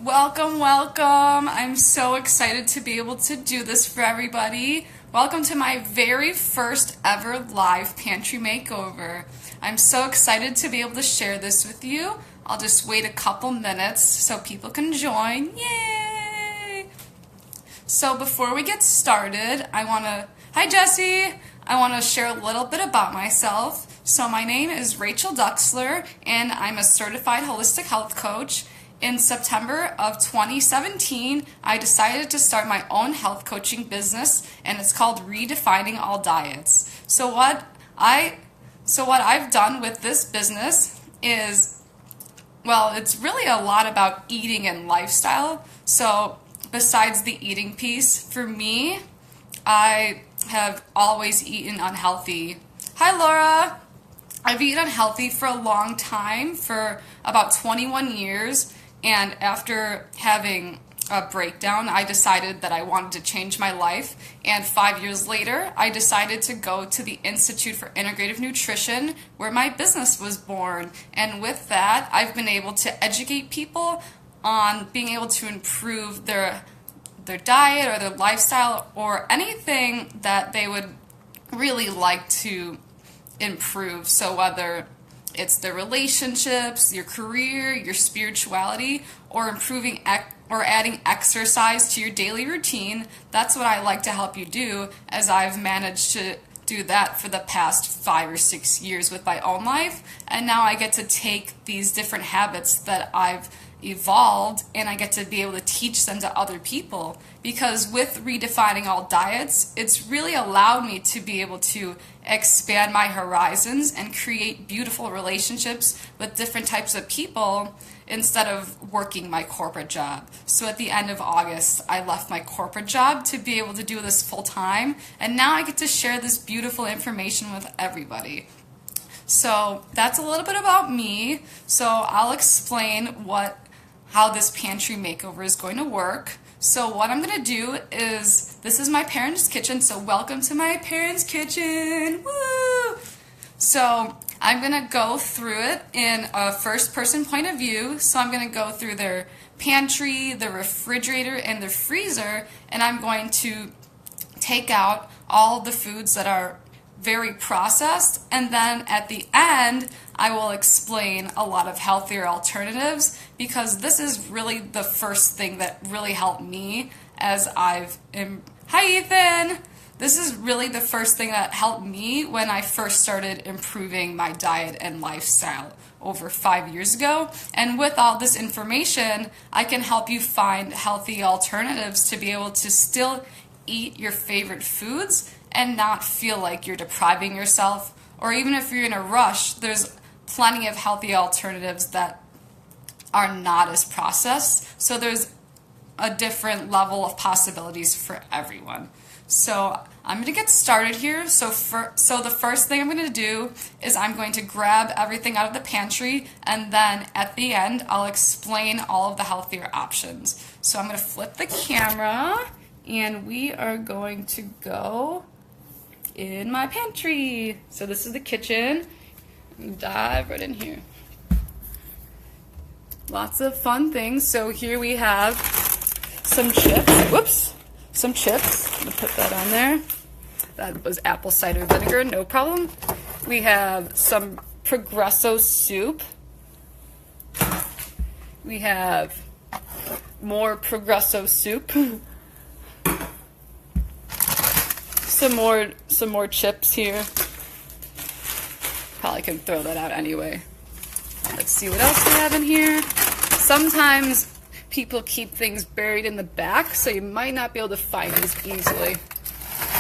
Welcome, welcome. I'm so excited to be able to do this for everybody. Welcome to my very first ever live pantry makeover. I'm so excited to be able to share this with you. I'll just wait a couple minutes so people can join. Yay! So before we get started, hi Jessie! I want to share a little bit about myself. So my name is Rachel Duxler and I'm a certified holistic health coach. In September of 2017, I decided to start my own health coaching business, and it's called Redefining All Diets. So what I've done with this business is, well, it's really a lot about eating and lifestyle. So besides the eating piece, for me, I have always eaten unhealthy. Hi, Laura. I've eaten unhealthy for a long time, for about 21 years. And after having a breakdown, I decided that I wanted to change my life. And 5 years later, I decided to go to the Institute for Integrative Nutrition, where my business was born. And with that, I've been able to educate people on being able to improve their diet or their lifestyle or anything that they would really like to improve. So whether it's their relationships, your career, your spirituality, or improving or adding exercise to your daily routine. That's what I like to help you do, as I've managed to do that for the past 5 or 6 years with my own life. And now I get to take these different habits that I've evolved and I get to be able to teach them to other people. Because with Redefining All Diets, it's really allowed me to be able to expand my horizons and create beautiful relationships with different types of people instead of working my corporate job. So at the end of August, I left my corporate job to be able to do this full time, and now I get to share this beautiful information with everybody. So that's a little bit about me. So I'll explain how this pantry makeover is going to work. So what I'm going to do is, this is my parents' kitchen, so welcome to my parents' kitchen. Woo! So I'm going to go through it in a first-person point of view. So I'm going to go through their pantry, the refrigerator, and the freezer, and I'm going to take out all the foods that are very processed, and then at the end I will explain a lot of healthier alternatives, because this is really the first thing that really helped me as hi Ethan! This is really the first thing that helped me when I first started improving my diet and lifestyle over 5 years ago. And with all this information, I can help you find healthy alternatives to be able to still eat your favorite foods and not feel like you're depriving yourself. Or even if you're in a rush, there's plenty of healthy alternatives that are not as processed. So there's a different level of possibilities for everyone. So I'm going to get started here. So the first thing I'm going to do is I'm going to grab everything out of the pantry, and then at the end I'll explain all of the healthier options. So I'm going to flip the camera, and we are going to go in my pantry. So this is the kitchen. Dive right in here. Lots of fun things. So here we have some chips. Whoops. Some chips. I'm gonna put that on there. That was apple cider vinegar, no problem. We have some Progresso soup. We have more Progresso soup. Some more chips here. Probably can throw that out anyway. Let's see what else we have in here. Sometimes people keep things buried in the back, so you might not be able to find these easily.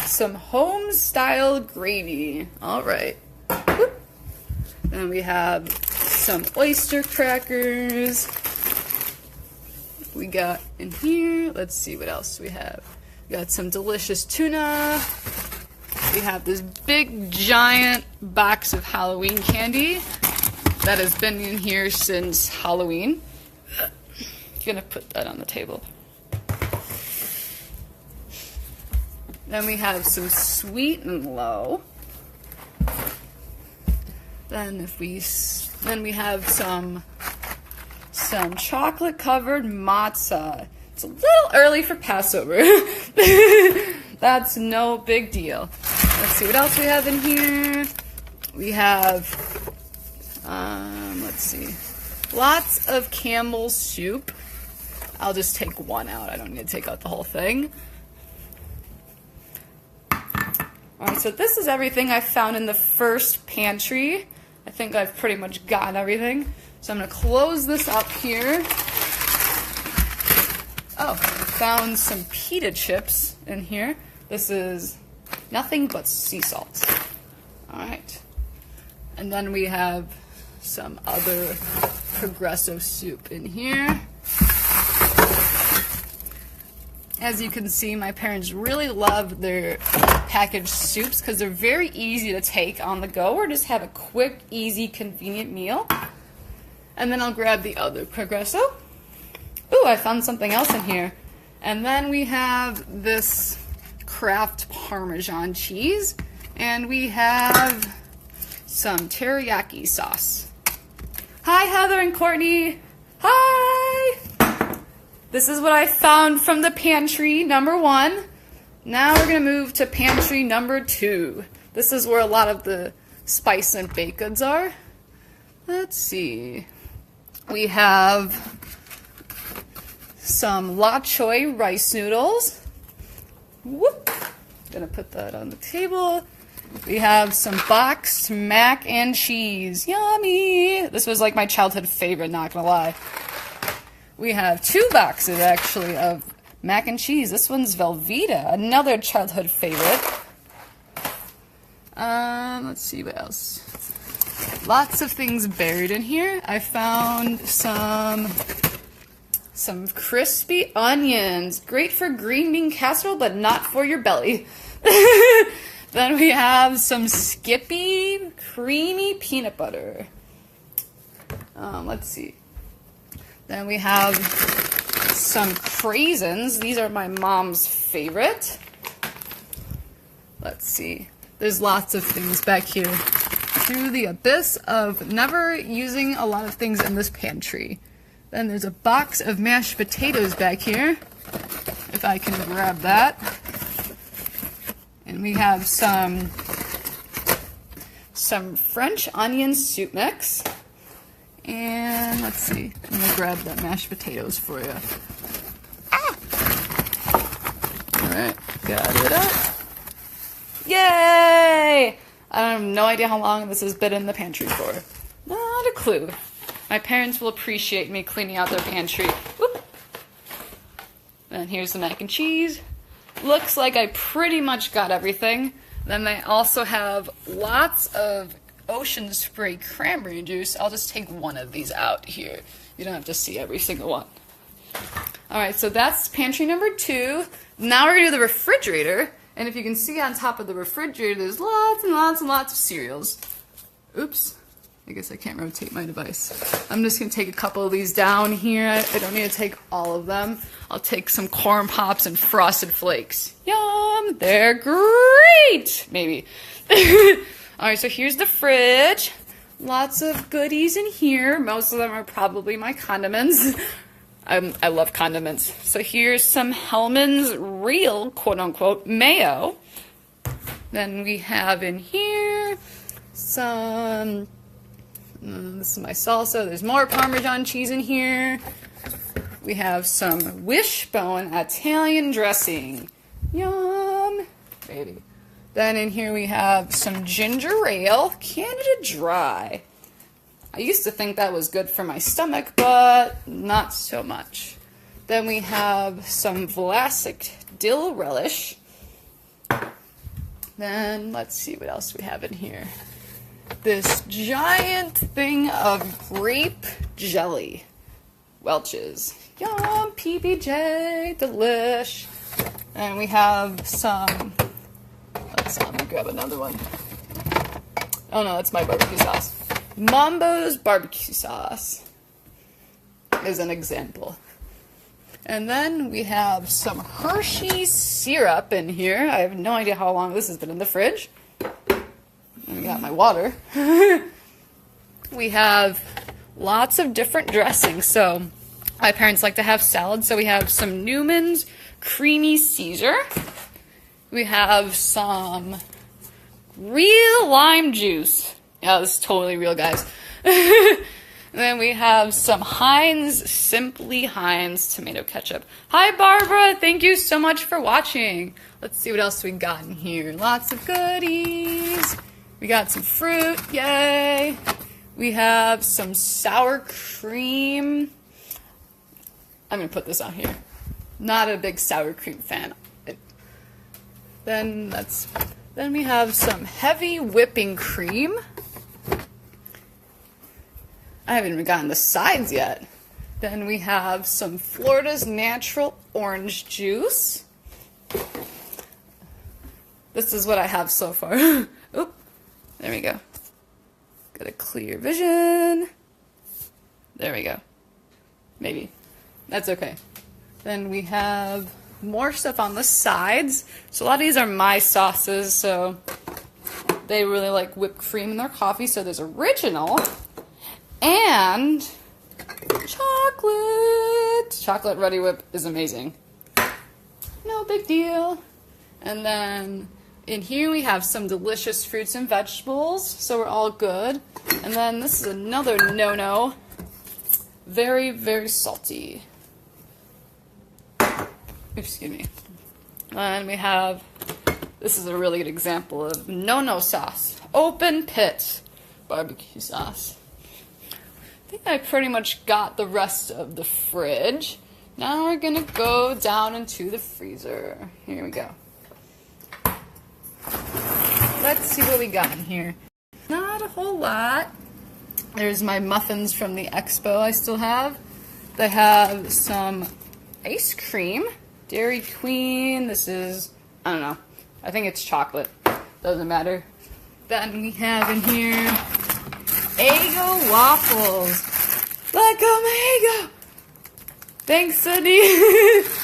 Some home-style gravy. All right. Whoop. Then we have some oyster crackers. We got in here. Let's see what else we have. We got some delicious tuna. We have this big giant box of Halloween candy that has been in here since Halloween. I'm gonna put that on the table. Then we have some sweet and low. Then we have some some chocolate covered matzah. It's a little early for Passover. That's no big deal. Let's see what else we have in here. We have, let's see, lots of camel soup. I'll just take one out. I don't need to take out the whole thing. Alright, so this is everything I found in the first pantry. I think I've pretty much gotten everything. So I'm going to close this up here. Oh, found some pita chips in here. This is nothing but sea salt. Alright. And then we have some other Progresso soup in here. As you can see, my parents really love their packaged soups because they're very easy to take on the go or just have a quick, easy, convenient meal. And then I'll grab the other Progresso. Ooh, I found something else in here. And then we have this Kraft Parmesan cheese. And we have some teriyaki sauce. Hi, Heather and Courtney. Hi! This is what I found from the pantry, number 1. Now we're going to move to pantry number 2. This is where a lot of the spice and baked goods are. Let's see. We have some la choy rice noodles. Whoop. Gonna put that on the table. We have some boxed mac and cheese. Yummy! This was like my childhood favorite, not gonna lie. We have 2 boxes, actually, of mac and cheese. This one's Velveeta, another childhood favorite. Let's see what else. Lots of things buried in here. I found some crispy onions. Great for green bean casserole, but not for your belly. Then we have some Skippy creamy peanut butter. Let's see. Then we have some craisins. These are my mom's favorite. Let's see. There's lots of things back here. Through the abyss of never using a lot of things in this pantry. Then there's a box of mashed potatoes back here. If I can grab that. And we have some French onion soup mix. And let's see, I'm gonna grab the mashed potatoes for you. Ah! Alright, got it up. Yay! I have no idea how long this has been in the pantry for. Not a clue. My parents will appreciate me cleaning out their pantry. Whoop. And here's the mac and cheese. Looks like I pretty much got everything. Then they also have lots of Ocean Spray cranberry juice. I'll just take one of these out here. You don't have to see every single one. Alright, so that's pantry number 2. Now we're going to do the refrigerator. And if you can see on top of the refrigerator, there's lots and lots and lots of cereals. Oops. I guess I can't rotate my device. I'm just going to take a couple of these down here. I don't need to take all of them. I'll take some Corn Pops and Frosted Flakes. Yum! They're great! Maybe. Alright, so here's the fridge. Lots of goodies in here. Most of them are probably my condiments. I love condiments. So here's some Hellmann's real, quote-unquote, mayo. Then we have in here some... this is my salsa. There's more Parmesan cheese in here. We have some Wishbone Italian dressing. Yum! Baby. Then in here we have some ginger ale, Canada Dry. I used to think that was good for my stomach, but not so much. Then we have some Vlasic dill relish. Then let's see what else we have in here. This giant thing of grape jelly. Welch's. Yum, PBJ, delish. And we have some... let me grab another one. Oh no, that's my barbecue sauce. Mambo's barbecue sauce is an example. And then we have some Hershey's syrup in here. I have no idea how long this has been in the fridge. And we got my water. We have lots of different dressings. So my parents like to have salad, so we have some Newman's Creamy Caesar. We have some real lime juice. Yeah, this is totally real, guys. And then we have some Heinz, Simply Heinz tomato ketchup. Hi, Barbara. Thank you so much for watching. Let's see what else we got in here. Lots of goodies. We got some fruit. Yay. We have some sour cream. I'm going to put this on here. Not a big sour cream fan. Then we have some heavy whipping cream. I haven't even gotten the sides yet. Then we have some Florida's Natural Orange Juice. This is what I have so far. Oop, there we go. Got a clear vision. There we go. Maybe. That's okay. Then we have more stuff on the sides. So a lot of these are my sauces, so they really like whipped cream in their coffee. So there's original and chocolate. Chocolate Ready Whip is amazing. No big deal. And then in here we have some delicious fruits and vegetables, so we're all good. And then this is another no-no. Very, very salty. Excuse me. And we have, this is a really good example of no-no sauce. Open pit barbecue sauce. I think I pretty much got the rest of the fridge. Now we're gonna go down into the freezer. Here we go. Let's see what we got in here. Not a whole lot. There's my muffins from the expo I still have. They have some ice cream. Dairy Queen. This is, I don't know. I think it's chocolate. Doesn't matter. Then we have in here Eggo waffles. Let go, Eggo. Thanks, Cindy.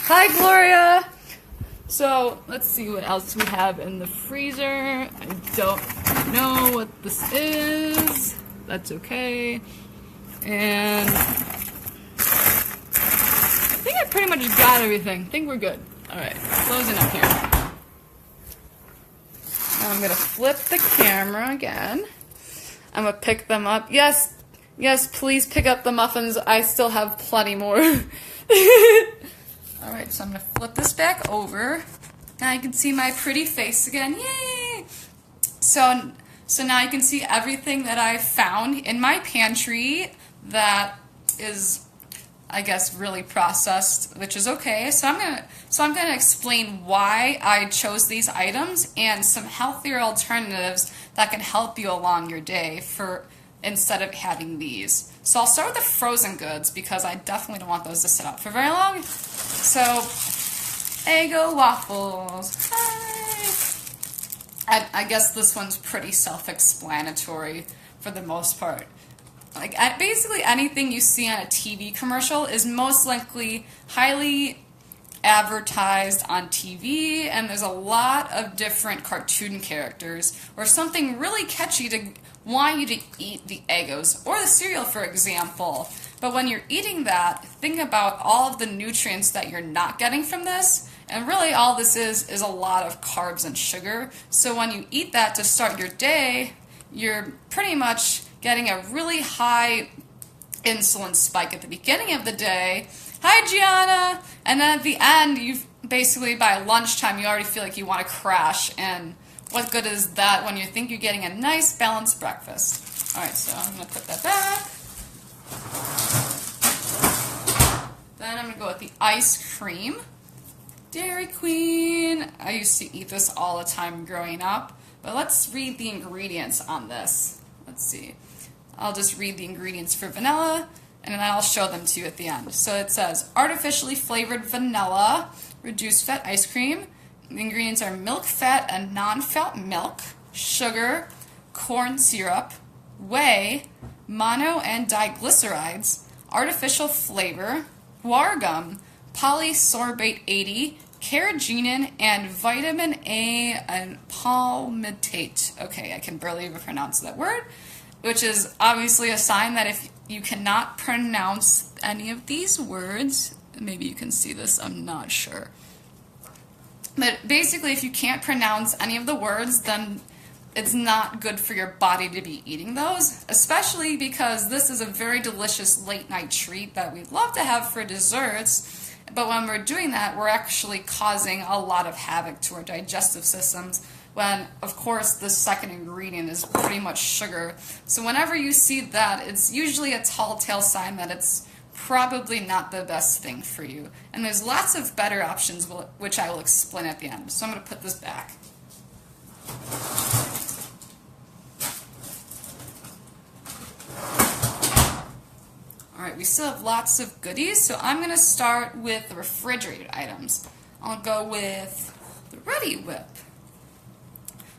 Hi, Gloria. So let's see what else we have in the freezer. I don't know what this is. That's okay. And I think I pretty much got everything. I think we're good. All right, closing up here. Now I'm gonna flip the camera again. I'm gonna pick them up. Yes, yes, please pick up the muffins. I still have plenty more. All right, so I'm gonna flip this back over. Now you can see my pretty face again. Yay! So now you can see everything that I found in my pantry that is, I guess, really processed, which is okay. So I'm gonna explain why I chose these items and some healthier alternatives that can help you along your day instead of having these. So I'll start with the frozen goods because I definitely don't want those to sit out for very long. So Eggo waffles. Hi. I guess this one's pretty self-explanatory for the most part. Like basically anything you see on a TV commercial is most likely highly advertised on TV, and there's a lot of different cartoon characters or something really catchy to want you to eat the Eggos or the cereal, for example. But when you're eating that, think about all of the nutrients that you're not getting from this. And really all this is a lot of carbs and sugar. So when you eat that to start your day, you're pretty much getting a really high insulin spike at the beginning of the day. Hi, Gianna! And then at the end, you basically, by lunchtime, you already feel like you want to crash. And what good is that when you think you're getting a nice, balanced breakfast? All right, so I'm going to put that back. Then I'm going to go with the ice cream. Dairy Queen. I used to eat this all the time growing up. But let's read the ingredients on this. Let's see. I'll just read the ingredients for vanilla, and then I'll show them to you at the end. So it says, artificially flavored vanilla, reduced fat ice cream. The ingredients are milk, fat, and non-fat milk, sugar, corn syrup, whey, mono and diglycerides, artificial flavor, guar gum, polysorbate 80, carrageenan, and vitamin A and palmitate. Okay, I can barely even pronounce that word. which is obviously a sign that if you cannot pronounce any of these words, maybe you can see this, I'm not sure. But basically, if you can't pronounce any of the words, then it's not good for your body to be eating those, especially because this is a very delicious late night treat that we'd love to have for desserts. But when we're doing that, we're actually causing a lot of havoc to our digestive systems when, of course, the second ingredient is pretty much sugar. So whenever you see that, it's usually a tall tale sign that it's probably not the best thing for you. And there's lots of better options, which I will explain at the end. So I'm going to put this back. Alright, we still have lots of goodies, so I'm going to start with the refrigerated items. I'll go with the Ready Whip.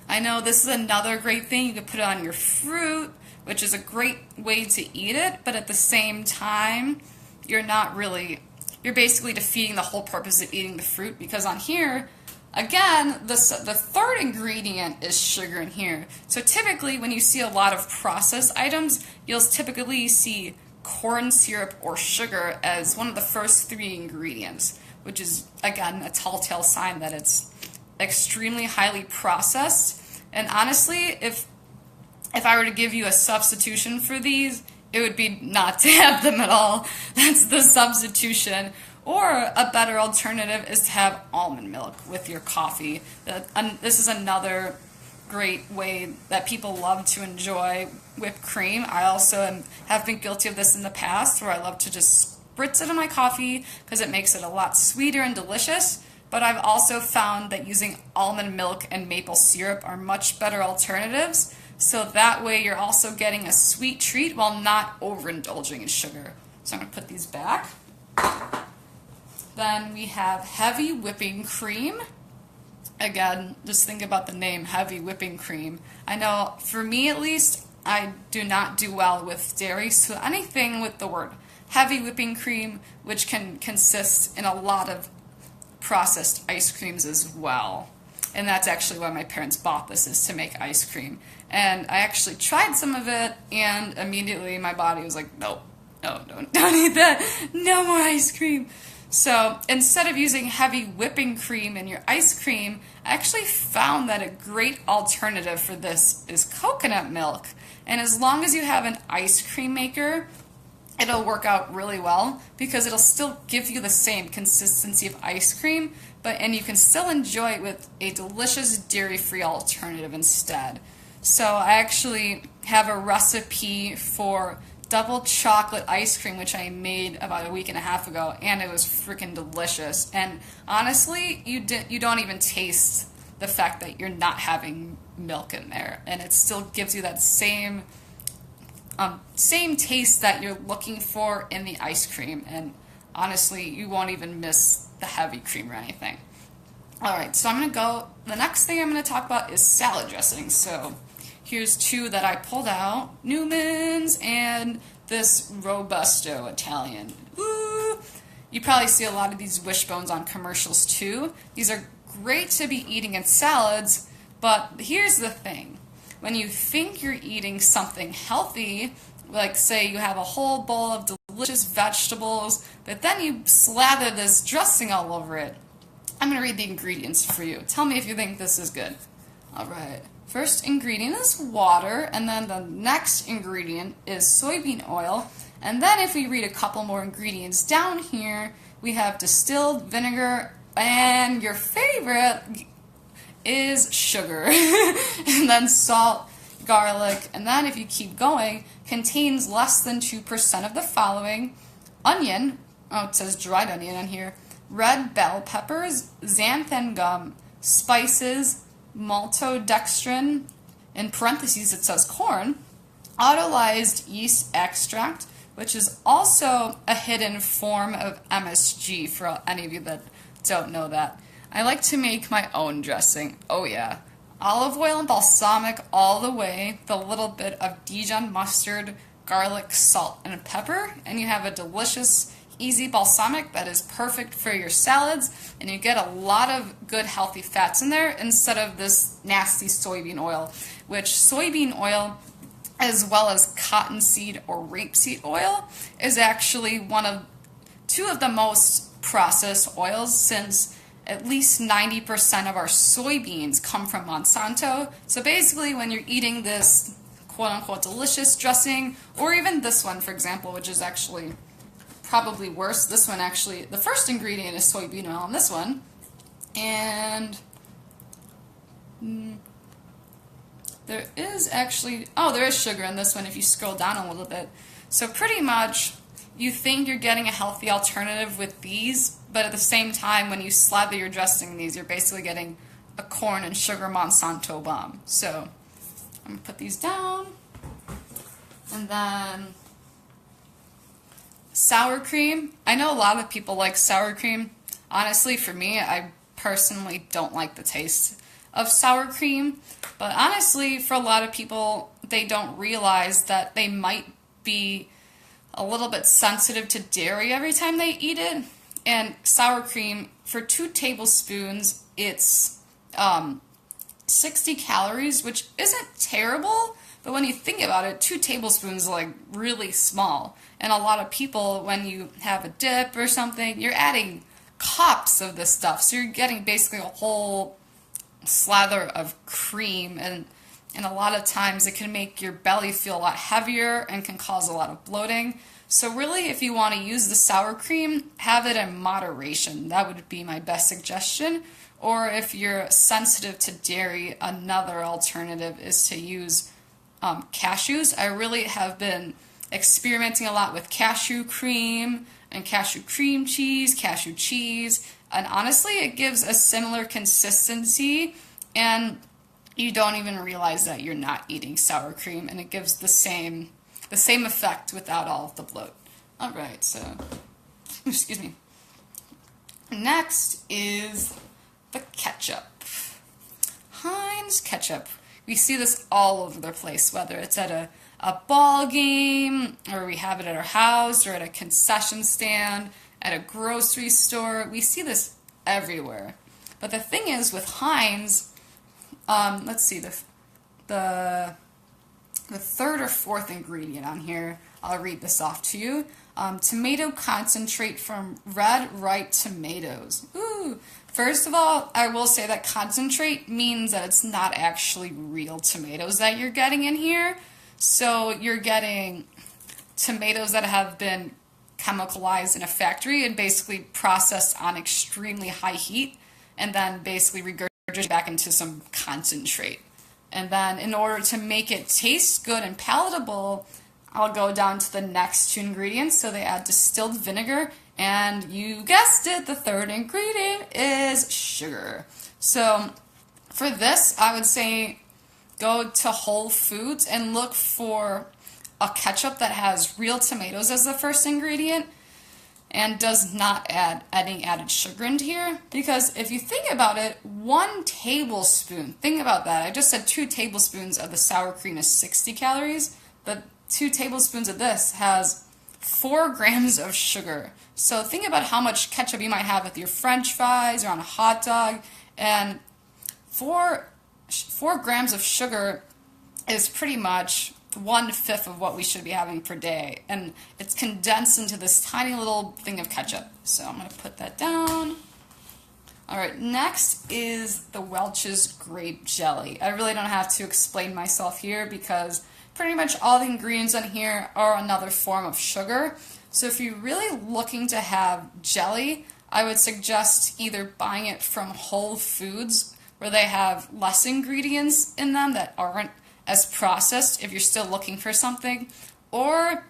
I know this is another great thing. You can put it on your fruit, which is a great way to eat it, but at the same time, you're basically defeating the whole purpose of eating the fruit, because on here, again, the third ingredient is sugar in here. So typically, when you see a lot of processed items, you'll typically see corn syrup or sugar as one of the first three ingredients, which is, again, a telltale sign that it's extremely highly processed. And honestly, if I were to give you a substitution for these, it would be not to have them at all. That's the substitution. Or a better alternative is to have almond milk with your coffee. This is another great way that people love to enjoy whipped cream. I also have been guilty of this in the past, where I love to just spritz it in my coffee because it makes it a lot sweeter and delicious. But I've also found that using almond milk and maple syrup are much better alternatives. So that way you're also getting a sweet treat while not overindulging in sugar. So I'm going to put these back. Then we have heavy whipping cream. Again, just think about the name, heavy whipping cream. I know, for me at least, I do not do well with dairy, so anything with the word heavy whipping cream, which can consist in a lot of processed ice creams as well. And that's actually why my parents bought this, is to make ice cream. And I actually tried some of it, and immediately my body was like, no, don't eat that, no more ice cream. So instead of using heavy whipping cream in your ice cream, I actually found that a great alternative for this is coconut milk. And as long as you have an ice cream maker, it'll work out really well, because it'll still give you the same consistency of ice cream, and you can still enjoy it with a delicious dairy-free alternative instead. So I actually have a recipe for double chocolate ice cream, which I made about a week and a half ago, and it was freaking delicious. And honestly, you don't even taste the fact that you're not having milk in there, and it still gives you that same taste that you're looking for in the ice cream. And honestly, you won't even miss the heavy cream or anything. Alright, so the next thing I'm going to talk about is salad dressing. So here's two that I pulled out, Newman's and this Robusto Italian. Woo! You probably see a lot of these wishbones on commercials too. These are great to be eating in salads, but here's the thing. When you think you're eating something healthy, like say you have a whole bowl of delicious vegetables, but then you slather this dressing all over it. I'm going to read the ingredients for you. Tell me if you think this is good. Alright, first ingredient is water, and then the next ingredient is soybean oil, and then if we read a couple more ingredients down here, we have distilled vinegar, and your favorite is sugar, and then salt, garlic, and then if you keep going, contains less than 2% of the following: onion, it says dried onion on here, red bell peppers, xanthan gum, spices, maltodextrin, in parentheses it says corn, autolyzed yeast extract, which is also a hidden form of MSG for any of you that don't know that. I like to make my own dressing. Oh yeah. Olive oil and balsamic all the way, the little bit of Dijon mustard, garlic, salt, and pepper, and you have a delicious, easy balsamic that is perfect for your salads, and you get a lot of good healthy fats in there instead of this nasty soybean oil, which soybean oil as well as cottonseed or rapeseed oil, is actually two of the most processed oils, since at least 90% of our soybeans come from Monsanto. So basically, when you're eating this quote-unquote delicious dressing, or even this one, for example, which is actually probably worse. This one actually, the first ingredient is soybean oil in this one, and there is actually, there is sugar in this one if you scroll down a little bit. So pretty much, you think you're getting a healthy alternative with these, but at the same time, when you slather your dressing in these, you're basically getting a corn and sugar Monsanto bomb. So I'm going to put these down. And then sour cream. I know a lot of people like sour cream. Honestly, for me, I personally don't like the taste of sour cream. But honestly, for a lot of people, they don't realize that they might be a little bit sensitive to dairy every time they eat it. And sour cream, for 2 tablespoons, it's 60 calories, which isn't terrible, but when you think about it, 2 tablespoons is like really small. And a lot of people, when you have a dip or something, you're adding cups of this stuff, so you're getting basically a whole slather of cream, and a lot of times it can make your belly feel a lot heavier and can cause a lot of bloating. So really, if you want to use the sour cream, have it in moderation. That would be my best suggestion. Or if you're sensitive to dairy, another alternative is to use cashews. I really have been experimenting a lot with cashew cream and cashew cream cheese, cashew cheese, and honestly, it gives a similar consistency, and you don't even realize that you're not eating sour cream, and it gives the same effect without all of the bloat. All right, so excuse me. Next is the ketchup. Heinz ketchup. We see this all over the place, whether it's at a ball game, or we have it at our house, or at a concession stand, at a grocery store. We see this everywhere. But the thing is, with Heinz, let's see, the third or fourth ingredient on here, I'll read this off to you. Tomato concentrate from red ripe tomatoes. Ooh. First of all, I will say that concentrate means that it's not actually real tomatoes that you're getting in here. So you're getting tomatoes that have been chemicalized in a factory and basically processed on extremely high heat, and then basically regurgitated back into some concentrate. And then in order to make it taste good and palatable, I'll go down to the next 2 ingredients. So they add distilled vinegar, and you guessed it, the third ingredient is sugar. So for this, I would say go to Whole Foods and look for a ketchup that has real tomatoes as the first ingredient and does not add any added sugar into here. Because if you think about it, 1 tablespoon, think about that. I just said 2 tablespoons of the sour cream is 60 calories, but 2 tablespoons of this has 4 grams of sugar. So think about how much ketchup you might have with your French fries or on a hot dog, and 4 grams of sugar is pretty much 1/5 of what we should be having per day, and it's condensed into this tiny little thing of ketchup. So I'm going to put that down. Alright, next is the Welch's grape jelly. I really don't have to explain myself here because pretty much all the ingredients on here are another form of sugar. So if you're really looking to have jelly, I would suggest either buying it from Whole Foods, where they have less ingredients in them that aren't as processed if you're still looking for something, or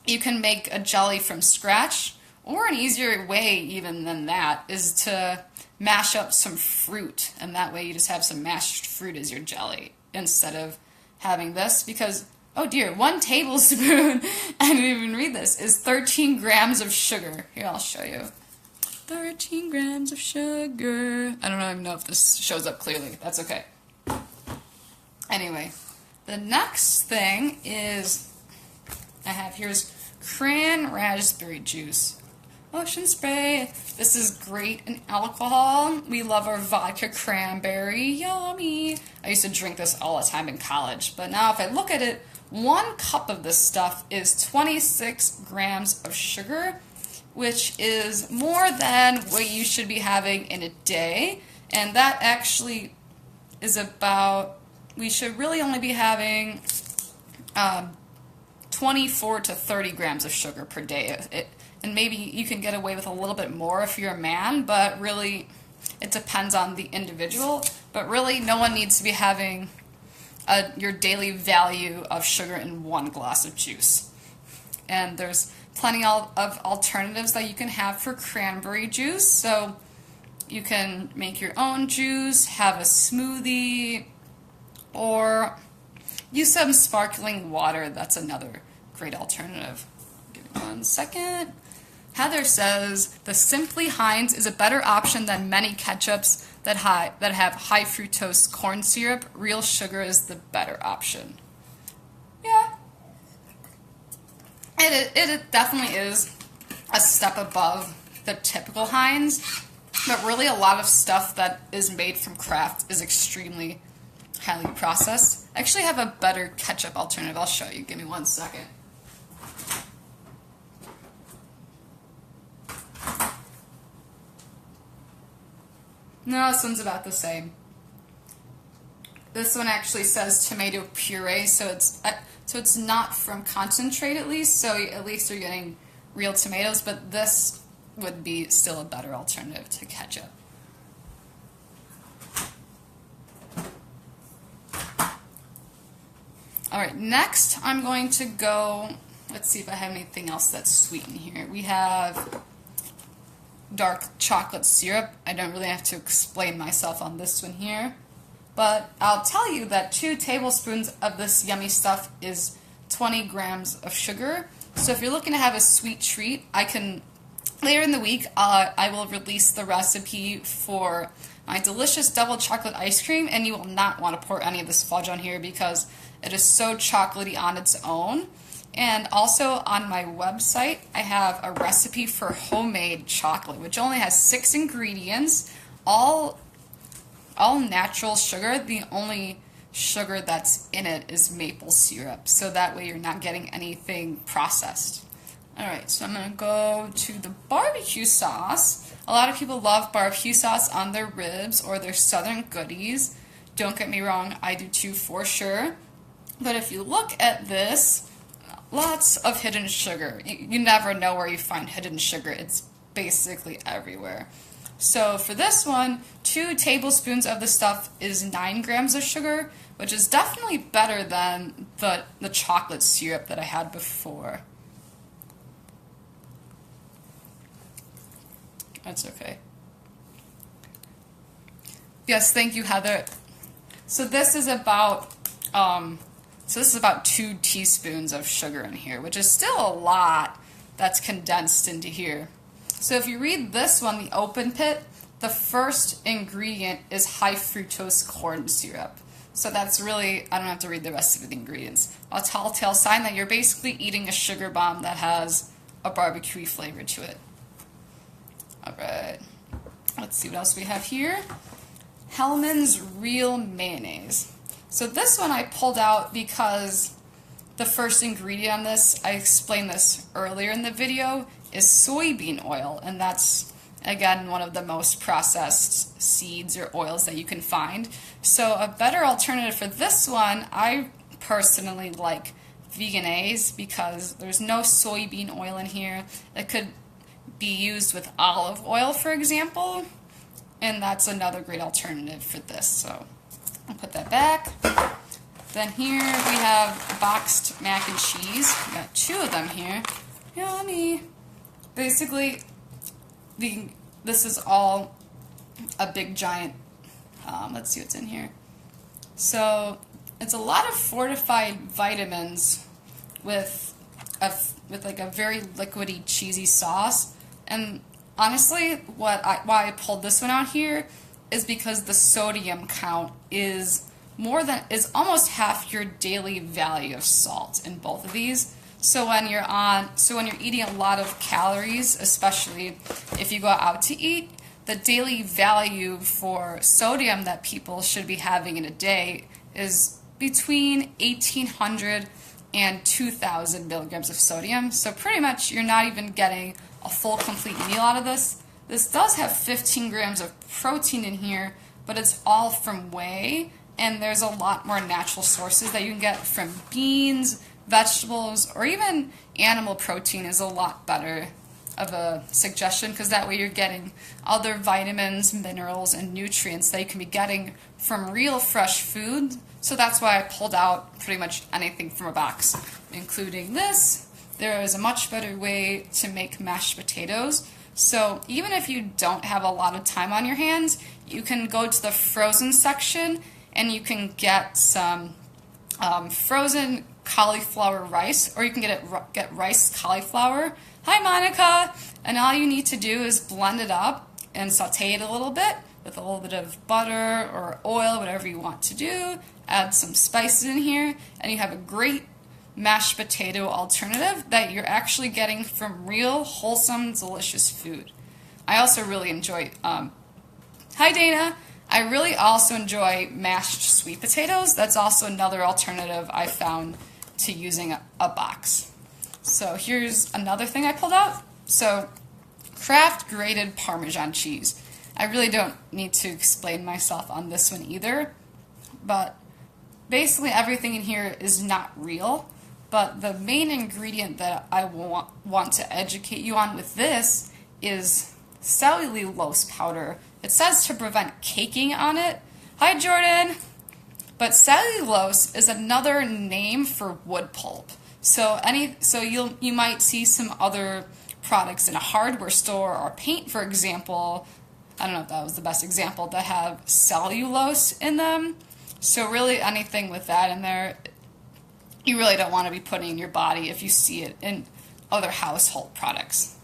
you can make a jelly from scratch, or an easier way even than that is to mash up some fruit, and that way you just have some mashed fruit as your jelly instead of having this, because oh dear, 1 tablespoon, I didn't even read this, is 13 grams of sugar. Here, I'll show you. 13 grams of sugar. I don't even know if this shows up clearly. That's okay. Anyway, the next thing is I have here's cran raspberry juice. Ocean spray. This is great in alcohol. We love our vodka cranberry. Yummy. I used to drink this all the time in college, but now if I look at it, 1 cup of this stuff is 26 grams of sugar, which is more than what you should be having in a day. And that actually is about, we should really only be having 24 to 30 grams of sugar per day. And maybe you can get away with a little bit more if you're a man, but really it depends on the individual. But really no one needs to be having your daily value of sugar in 1 glass of juice. And there's plenty of alternatives that you can have for cranberry juice. So you can make your own juice, have a smoothie, or use some sparkling water. That's another great alternative. Give me 1 second. Heather says, the Simply Heinz is a better option than many ketchups that have high fructose corn syrup. Real sugar is the better option. Yeah. It definitely is a step above the typical Heinz, but really a lot of stuff that is made from Kraft is extremely highly processed. I actually have a better ketchup alternative. I'll show you. Give me 1 second. No, this one's about the same. This one actually says tomato puree, so it's not from concentrate at least, so at least you're getting real tomatoes, but this would be still a better alternative to ketchup. Alright, next I'm going to go, let's see if I have anything else that's sweet in here. We have dark chocolate syrup. I don't really have to explain myself on this one here, but I'll tell you that 2 tablespoons of this yummy stuff is 20 grams of sugar. So if you're looking to have a sweet treat, later in the week, I will release the recipe for my delicious double chocolate ice cream, and you will not want to pour any of this fudge on here because it is so chocolatey on its own. And also on my website, I have a recipe for homemade chocolate, which only has 6 ingredients, all natural sugar. The only sugar that's in it is maple syrup, so that way you're not getting anything processed. Alright, so I'm going to go to the barbecue sauce. A lot of people love barbecue sauce on their ribs or their southern goodies. Don't get me wrong, I do too for sure. But if you look at this, lots of hidden sugar. You never know where you find hidden sugar. It's basically everywhere. So for this one, 2 tablespoons of the stuff is 9 grams of sugar, which is definitely better than the chocolate syrup that I had before. That's okay. Yes, thank you, Heather. So this is about 2 teaspoons of sugar in here, which is still a lot that's condensed into here. So if you read this one, the open pit, the first ingredient is high fructose corn syrup. So that's really, I don't have to read the rest of the ingredients. A telltale sign that you're basically eating a sugar bomb that has a barbecue flavor to it. Alright, let's see what else we have here. Hellmann's Real Mayonnaise. So this one I pulled out because the first ingredient on this, I explained this earlier in the video, is soybean oil, and that's, again, one of the most processed seeds or oils that you can find. So a better alternative for this one, I personally like Vegan-A's because there's no soybean oil in here. It could be used with olive oil, for example, and that's another great alternative for this. So I'll put that back. Then here we have boxed mac and cheese. We got 2 of them here. Yummy. Basically, this is all a big giant, let's see what's in here. So it's a lot of fortified vitamins with like a very liquidy, cheesy sauce. And honestly, why I pulled this one out here is because the sodium count is almost half your daily value of salt in both of these. So when you're eating a lot of calories, especially if you go out to eat, the daily value for sodium that people should be having in a day is between 1,800 and 2,000 milligrams of sodium. So pretty much you're not even getting a full complete meal out of this. This does have 15 grams of protein in here, but it's all from whey, and there's a lot more natural sources that you can get from beans, vegetables, or even animal protein is a lot better of a suggestion, because that way you're getting other vitamins, minerals, and nutrients that you can be getting from real fresh food. So that's why I pulled out pretty much anything from a box, including this. There is a much better way to make mashed potatoes. So even if you don't have a lot of time on your hands, you can go to the frozen section and you can get some frozen cauliflower rice, or you can get rice cauliflower. Hi, Monica! And all you need to do is blend it up and saute it a little bit with a little bit of butter or oil, whatever you want to do. Add some spices in here, and you have a great mashed potato alternative that you're actually getting from real, wholesome, delicious food. I also really enjoy, hi Dana! I really also enjoy mashed sweet potatoes. That's also another alternative I found to using a box. So here's another thing I pulled out. So Kraft grated Parmesan cheese. I really don't need to explain myself on this one either, but basically everything in here is not real, but the main ingredient that I want to educate you on with this is cellulose powder. It says to prevent caking on it. Hi Jordan! But cellulose is another name for wood pulp. So you might see some other products in a hardware store or paint, for example. I don't know if that was the best example, that have cellulose in them. So really anything with that in there, you really don't want to be putting in your body if you see it in other household products.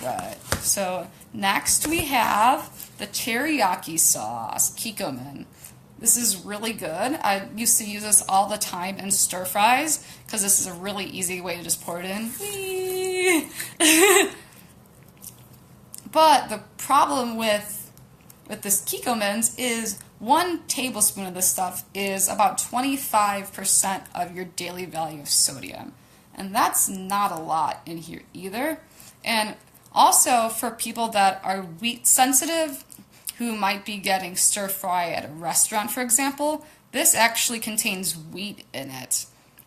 Right. So next we have the teriyaki sauce, Kikkoman. This is really good. I used to use this all the time in stir fries because this is a really easy way to just pour it in. But the problem with this Kikkomans is 1 tablespoon of this stuff is about 25% of your daily value of sodium. And that's not a lot in here either. And also for people that are wheat sensitive, who might be getting stir fry at a restaurant, for example, this actually contains wheat in it,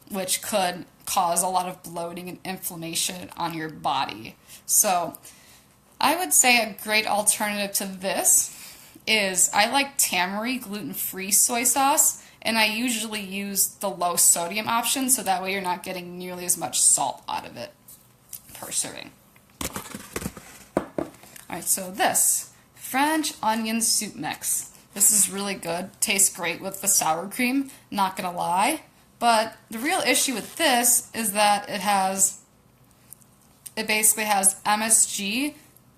which could cause a lot of bloating and inflammation on your body. So I would say a great alternative to this is, I like Tamari gluten-free soy sauce, and I usually use the low sodium option, so that way you're not getting nearly as much salt out of it per serving. Alright, so this French onion soup mix. This is really good. Tastes great with the sour cream, not gonna lie. But the real issue with this is that it basically has MSG,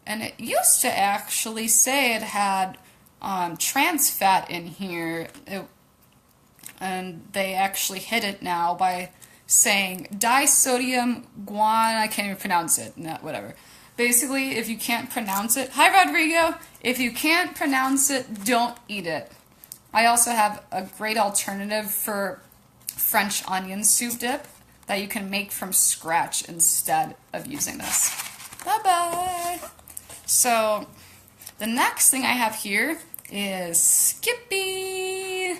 and it used to actually say it had trans fat in here, and they actually hid it now by saying disodium guan, I can't even pronounce it, no, whatever. Basically, if you can't pronounce it, hi Rodrigo, if you can't pronounce it, don't eat it. I also have a great alternative for French onion soup dip that you can make from scratch instead of using this. Bye-bye! So, the next thing I have here is Skippy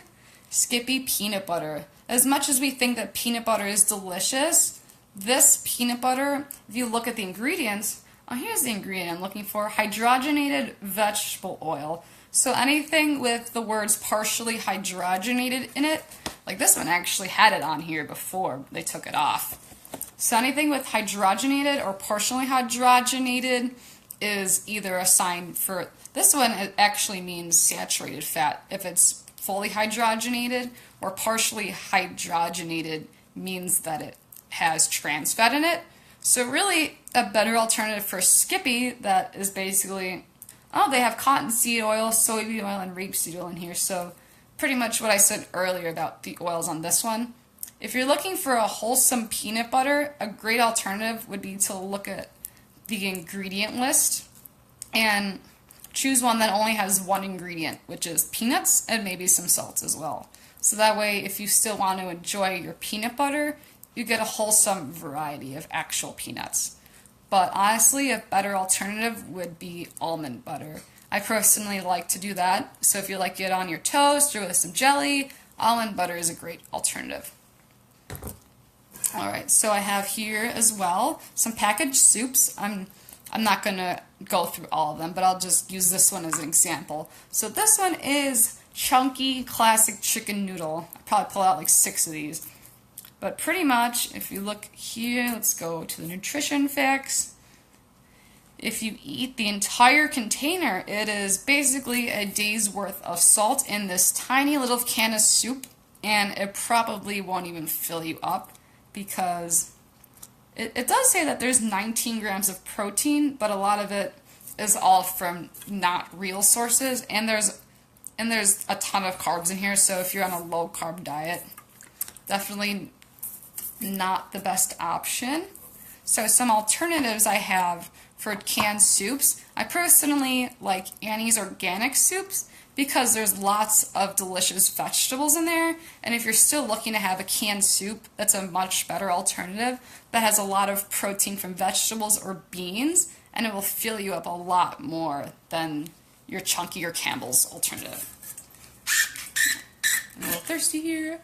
peanut butter. As much as we think that peanut butter is delicious, this peanut butter, if you look at the ingredients, oh, here's the ingredient I'm looking for, hydrogenated vegetable oil. So anything with the words partially hydrogenated in it, like this one actually had it on here before they took it off. So anything with hydrogenated or partially hydrogenated is either a sign for, this one it actually means saturated fat. If it's fully hydrogenated or partially hydrogenated means that it has trans fat in it. So really a better alternative for Skippy that is basically, oh, they have cottonseed oil, soybean oil, and rapeseed oil in here. So pretty much what I said earlier about the oils on this one. If you're looking for a wholesome peanut butter, a great alternative would be to look at the ingredient list and choose one that only has one ingredient, which is peanuts and maybe some salt as well. So that way, if you still want to enjoy your peanut butter, you get a wholesome variety of actual peanuts. But honestly, a better alternative would be almond butter. I personally like to do that. So if you like it on your toast or with some jelly, almond butter is a great alternative. Alright, so I have here as well some packaged soups. I'm not going to go through all of them, but I'll just use this one as an example. So this one is chunky classic chicken noodle. I probably pull out like 6 of these. But pretty much, if you look here, let's go to the nutrition facts. If you eat the entire container, it is basically a day's worth of salt in this tiny little can of soup, and it probably won't even fill you up because it does say that there's 19 grams of protein, but a lot of it is all from not real sources, and there's a ton of carbs in here, so if you're on a low-carb diet, definitely not the best option. So some alternatives I have for canned soups. I personally like Annie's organic soups because there's lots of delicious vegetables in there, and if you're still looking to have a canned soup, that's a much better alternative that has a lot of protein from vegetables or beans, and it will fill you up a lot more than your chunkier Campbell's alternative. I'm a little thirsty here.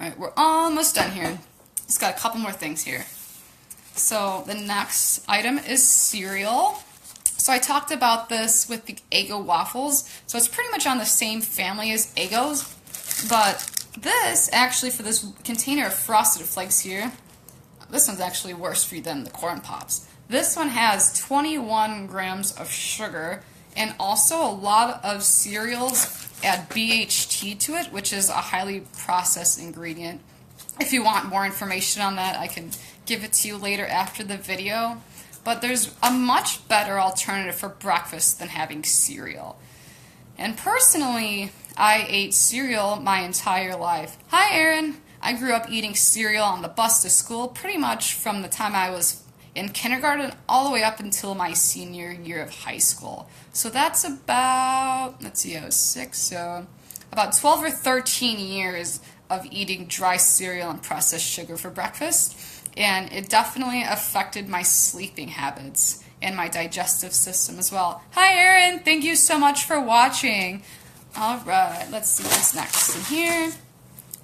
Alright, we're almost done here. Just got a couple more things here. So the next item is cereal. So I talked about this with the Eggo waffles. So it's pretty much on the same family as Eggos, but this, actually for this container of Frosted Flakes here, this one's actually worse for you than the Corn Pops. This one has 21 grams of sugar, and also a lot of cereals add BHT to it, which is a highly processed ingredient. If you want more information on that, I can give it to you later after the video. But there's a much better alternative for breakfast than having cereal. And personally, I ate cereal my entire life. Hi, Erin! I grew up eating cereal on the bus to school pretty much from the time I was in kindergarten all the way up until my senior year of high school. So that's about, let's see, I was 6, so about 12 or 13 years of eating dry cereal and processed sugar for breakfast. And it definitely affected my sleeping habits and my digestive system as well. Hi, Erin! Thank you so much for watching. Alright, let's see what's next. In here,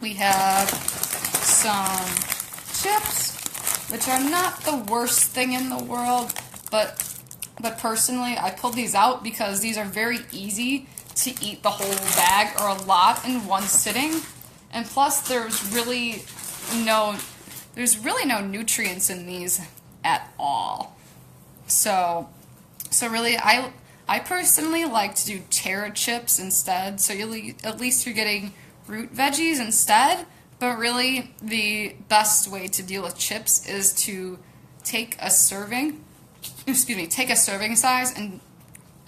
we have some chips, which are not the worst thing in the world, but personally, I pulled these out because these are very easy to eat the whole bag or a lot in one sitting. And plus, there's really no nutrients in these at all. So really, I personally like to do Terra chips instead. So at least you're getting root veggies instead. But really, the best way to deal with chips is to take a serving size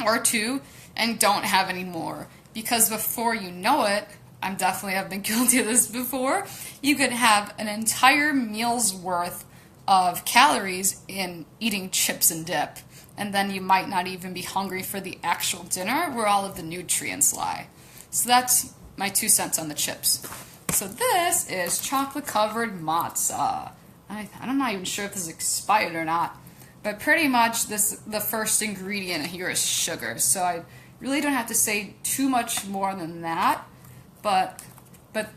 or 2 and don't have any more. Because before you know it, I definitely have been guilty of this before, you could have an entire meal's worth of calories in eating chips and dip. And then you might not even be hungry for the actual dinner where all of the nutrients lie. So that's my 2 cents on the chips. So this is chocolate-covered matzah. I'm not even sure if this is expired or not, but pretty much the first ingredient here is sugar. So I really don't have to say too much more than that. But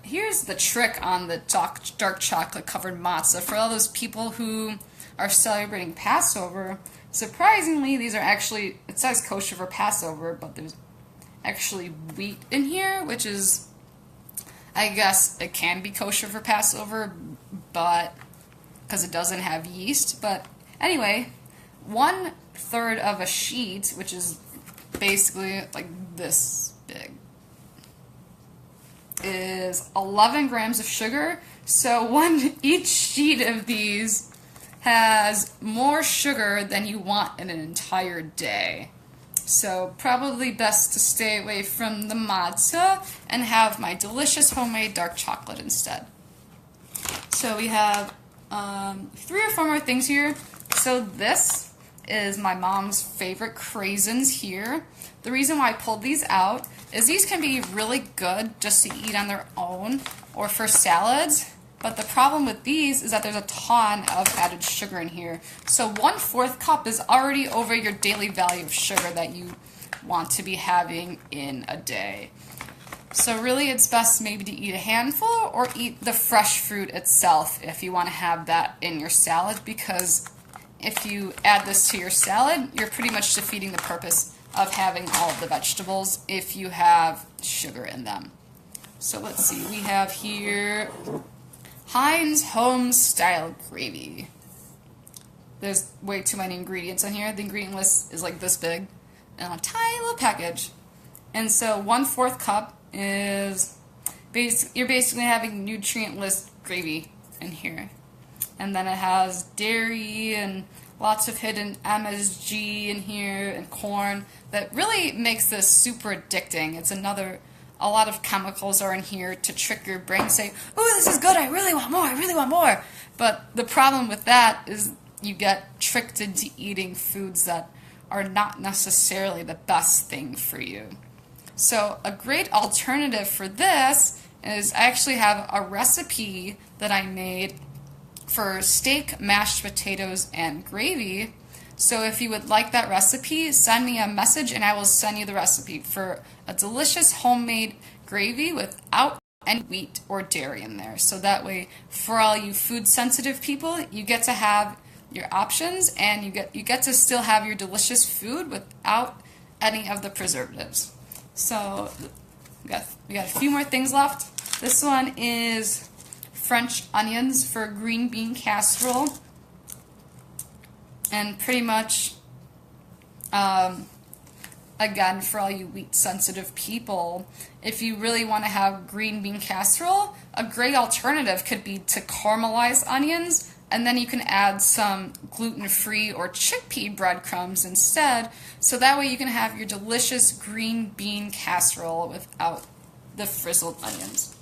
here's the trick on the dark chocolate-covered matzah. For all those people who are celebrating Passover, surprisingly, these are actually, it says kosher for Passover, but there's actually wheat in here, which is, I guess it can be kosher for Passover, but because it doesn't have yeast. But anyway, 1/3 of a sheet, which is basically like this big, is 11 grams of sugar. So each sheet of these has more sugar than you want in an entire day. So probably best to stay away from the matzah and have my delicious homemade dark chocolate instead. So we have 3 or 4 more things here. So this is my mom's favorite craisins here. The reason why I pulled these out is these can be really good just to eat on their own or for salads. But the problem with these is that there's a ton of added sugar in here. So 1/4 cup is already over your daily value of sugar that you want to be having in a day. So really it's best maybe to eat a handful or eat the fresh fruit itself if you want to have that in your salad, because if you add this to your salad, you're pretty much defeating the purpose of having all of the vegetables if you have sugar in them. So let's see, we have here Heinz Home Style Gravy. There's way too many ingredients on here. The ingredient list is like this big in a tiny little package. And so 1/4 cup is, you're basically having nutrient-less gravy in here. And then it has dairy and lots of hidden MSG in here and corn that really makes this super addicting. It's a lot of chemicals are in here to trick your brain, say, "Oh, this is good, I really want more, I really want more." But the problem with that is you get tricked into eating foods that are not necessarily the best thing for you. So a great alternative for this is I actually have a recipe that I made for steak, mashed potatoes, and gravy. So if you would like that recipe, send me a message and I will send you the recipe for a delicious homemade gravy without any wheat or dairy in there. So that way, for all you food sensitive people, you get to have your options and you get to still have your delicious food without any of the preservatives. So we got a few more things left. This one is French onions for green bean casserole. And pretty much, again, for all you wheat-sensitive people, if you really want to have green bean casserole, a great alternative could be to caramelize onions, and then you can add some gluten-free or chickpea breadcrumbs instead, so that way you can have your delicious green bean casserole without the frizzled onions.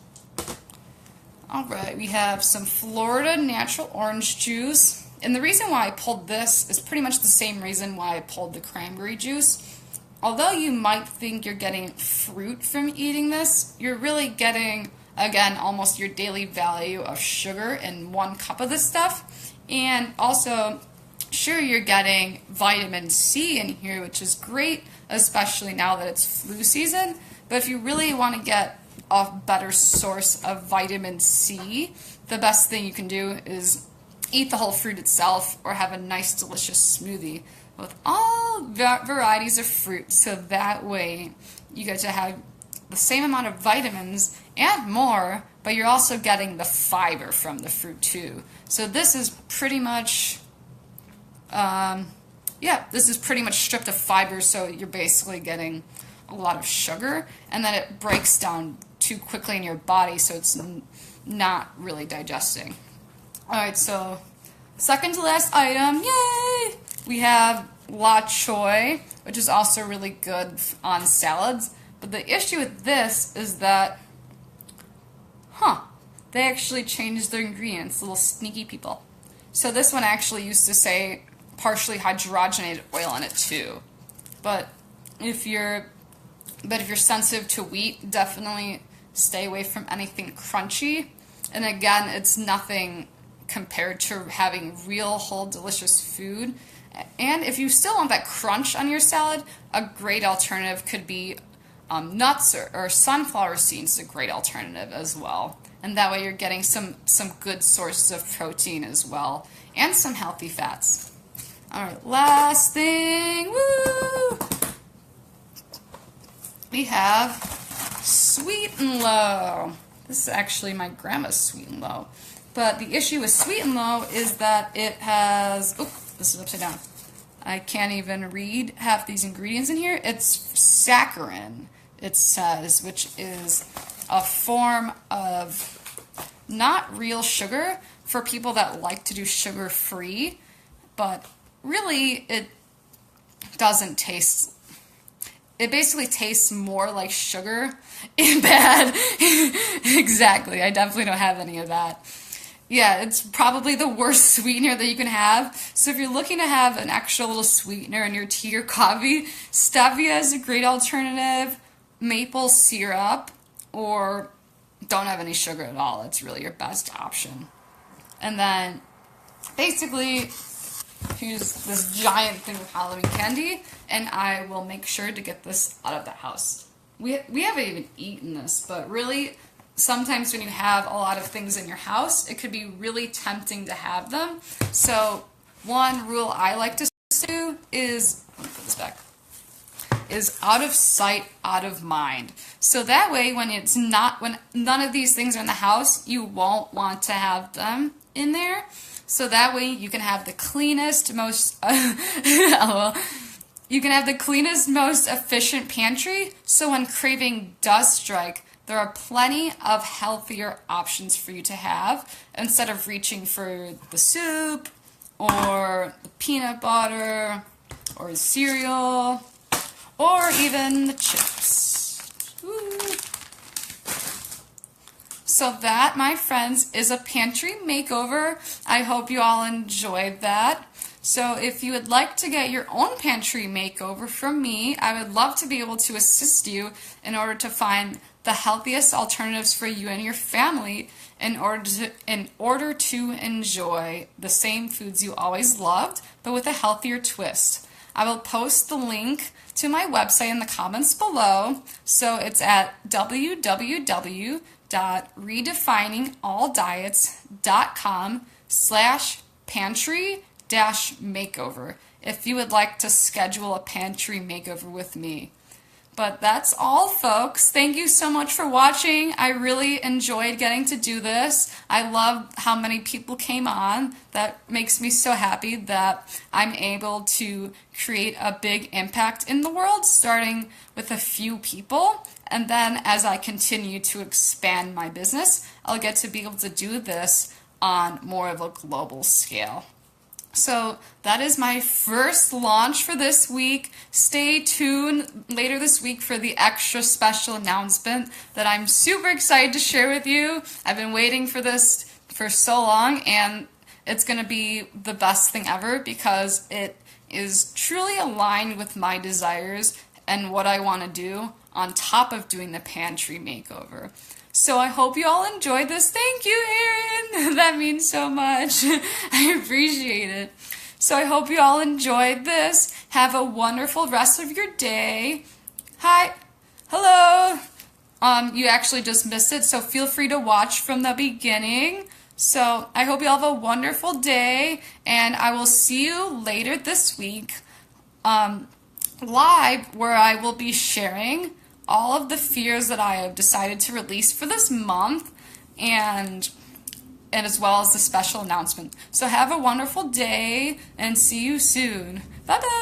Alright, we have some Florida natural orange juice. And the reason why I pulled this is pretty much the same reason why I pulled the cranberry juice. Although you might think you're getting fruit from eating this, you're really getting, again, almost your daily value of sugar in 1 cup of this stuff. And also, sure, you're getting vitamin C in here, which is great, especially now that it's flu season. But if you really want to get a better source of vitamin C, the best thing you can do is eat the whole fruit itself or have a nice delicious smoothie with all varieties of fruit, so that way you get to have the same amount of vitamins and more, but you're also getting the fiber from the fruit too. So this is pretty much this is pretty much stripped of fiber, so you're basically getting a lot of sugar, and then it breaks down too quickly in your body, so it's not really digesting. Alright, so second to last item, yay! We have la choy, which is also really good on salads. But the issue with this is that, they actually changed their ingredients, little sneaky people. So this one actually used to say partially hydrogenated oil in it too. But if you're sensitive to wheat, definitely stay away from anything crunchy. And again, it's nothing compared to having real, whole, delicious food. And if you still want that crunch on your salad, a great alternative could be nuts or sunflower seeds is a great alternative as well. And that way you're getting some good sources of protein as well, and some healthy fats. Alright, last thing, woo! We have Sweet and Low. This is actually my grandma's Sweet and Low. But the issue with Sweet and Low is that it has, this is upside down. I can't even read half these ingredients in here. It's saccharin, it says, which is a form of not real sugar for people that like to do sugar-free, but really it doesn't taste, it basically tastes more like sugar and bad. Exactly, I definitely don't have any of that. Yeah, it's probably the worst sweetener that you can have. So if you're looking to have an extra little sweetener in your tea or coffee, stevia is a great alternative. maple syrup or don't have any sugar at all. It's really your best option. And then basically use this giant thing of Halloween candy, and I will make sure to get this out of the house. We haven't even eaten this, but really sometimes when you have a lot of things in your house, it could be really tempting to have them. So one rule I like to do is, let me put this back, is out of sight, out of mind. So that way when none of these things are in the house, you won't want to have them in there. So that way you can have the cleanest, most most efficient pantry. So when craving does strike, there are plenty of healthier options for you to have instead of reaching for the soup or the peanut butter or the cereal or even the chips. Ooh. So that, my friends, is a pantry makeover. I hope you all enjoyed that. So if you would like to get your own pantry makeover from me, I would love to be able to assist you in order to find the healthiest alternatives for you and your family in order to enjoy the same foods you always loved, but with a healthier twist. I will post the link to my website in the comments below. So it's at www.redefiningalldiets.com/pantry-makeover if you would like to schedule a pantry makeover with me. But that's all, folks. Thank you so much for watching. I really enjoyed getting to do this. I love how many people came on. That makes me so happy that I'm able to create a big impact in the world, starting with a few people. And then as I continue to expand my business, I'll get to be able to do this on more of a global scale. So that is my first launch for this week. Stay tuned later this week for the extra special announcement that I'm super excited to share with you. I've been waiting for this for so long, and it's going to be the best thing ever because it is truly aligned with my desires and what I want to do on top of doing the pantry makeover. So I hope you all enjoyed this. Thank you, Erin. That means so much. I appreciate it. So I hope you all enjoyed this. Have a wonderful rest of your day. Hi. Hello. You actually just missed it, so feel free to watch from the beginning. So I hope you all have a wonderful day, and I will see you later this week live, where I will be sharing all of the fears that I have decided to release for this month, and as well as the special announcement. So have a wonderful day and see you soon. Bye bye.